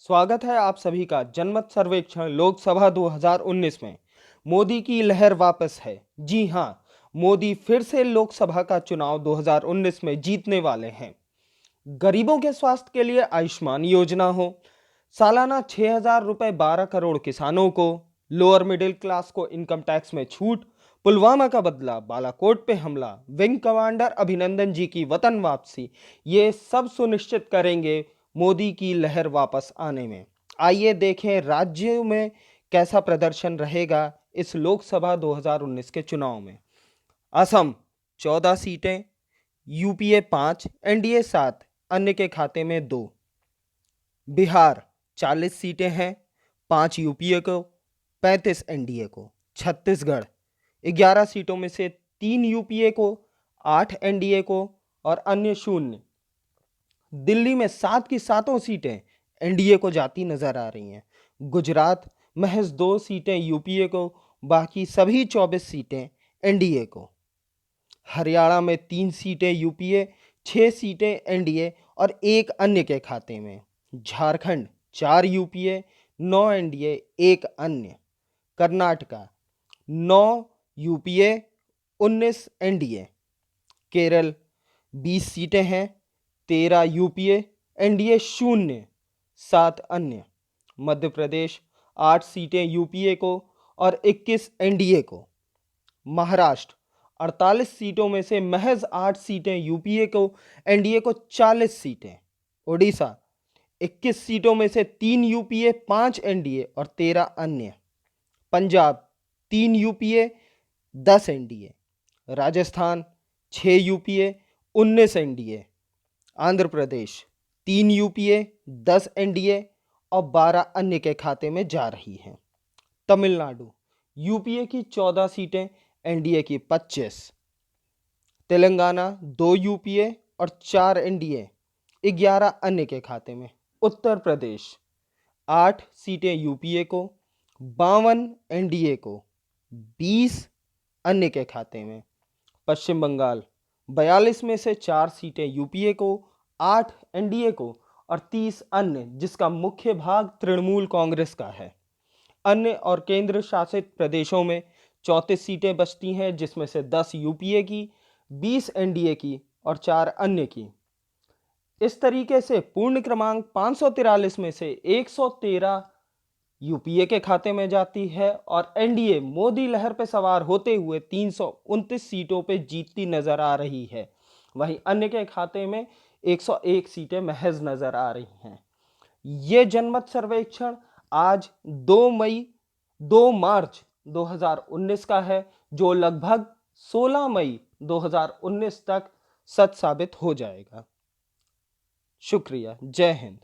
स्वागत है आप सभी का जनमत सर्वेक्षण लोकसभा 2019 में। मोदी की लहर वापस है। जी हां, मोदी फिर से लोकसभा का चुनाव 2019 में जीतने वाले हैं। गरीबों के स्वास्थ्य के लिए आयुष्मान योजना हो, सालाना 6,000 रुपए 12 करोड़ किसानों को, लोअर मिडिल क्लास को इनकम टैक्स में छूट, पुलवामा का बदला, बालाकोट पे हमला, विंग कमांडर अभिनंदन जी की वतन वापसी, ये सब सुनिश्चित करेंगे मोदी की लहर वापस आने में। आइए देखें राज्यों में कैसा प्रदर्शन रहेगा इस लोकसभा 2019 के चुनाव में। असम 14 सीटें, यूपीए 5, एनडीए 7, अन्य के खाते में 2। बिहार 40 सीटें हैं, 5 यूपीए को, 35 एनडीए को। छत्तीसगढ़ 11 सीटों में से 3 यूपीए को, 8 एनडीए को और अन्य 0। दिल्ली में 7 की 7 सीटें एनडीए को जाती नजर आ रही हैं। गुजरात महज 2 सीटें यूपीए को, बाकी सभी 24 सीटें एनडीए को। हरियाणा में 3 सीटें यूपीए, 6 सीटें एनडीए और 1 अन्य के खाते में। झारखंड 4 यूपीए, 9 एनडीए, 1 अन्य। Karnataka 9 UPA, 19 NDA. केरल 20 सीटें हैं, 13 यूपीए, एनडीए 0, 7 अन्य। मध्य प्रदेश 8 सीटें यूपीए को और 21 एनडीए को। महाराष्ट्र 48 सीटों में से महज 8 सीटें यूपीए को, एनडीए को 40 सीटें। ओडिशा 21 सीटों में से 3 यूपीए, 5 एनडीए और 13 अन्य। Punjab 3 UPA, 10 NDA. Rajasthan 6 UPA, 19 NDA. Andhra Pradesh 3 UPA, 10 NDA और 12 अन्य के खाते में जा रही हैं। तमिलनाडु यूपीए की 14 सीटें, एनडीए की 25। तेलंगाना 2 यूपीए और 4 एनडीए, 11 अन्य के खाते में। उत्तर प्रदेश 8 सीटें यूपीए को, 52 एनडीए को, 20 अन्य के खाते में। पश्चिम बंगाल 42 में से 4 सीटें यूपीए को, 8 एनडीए को और 30 अन्य, जिसका मुख्य भाग तृणमूल कांग्रेस का है। अन्य और केंद्र शासित प्रदेशों में 34 सीटें बचती हैं, जिसमें से 10 यूपीए की, 20 एनडीए की और 4 अन्य की। इस तरीके से पूर्ण क्रमांक 543 में से 113 यूपीए के खाते में जाती है और एनडीए मोदी लहर पर सवार होते हुए 329 सीटों पे जीतती नजर आ रही है। वहीं अन्य के खाते में 101 सीटें महज नजर आ रही हैं। ये जनमत सर्वेक्षण आज 2 मार्च 2019 का है, जो लगभग 16 मई 2019 तक सच साबित हो जाएगा। शुक्रिया। जय हिंद।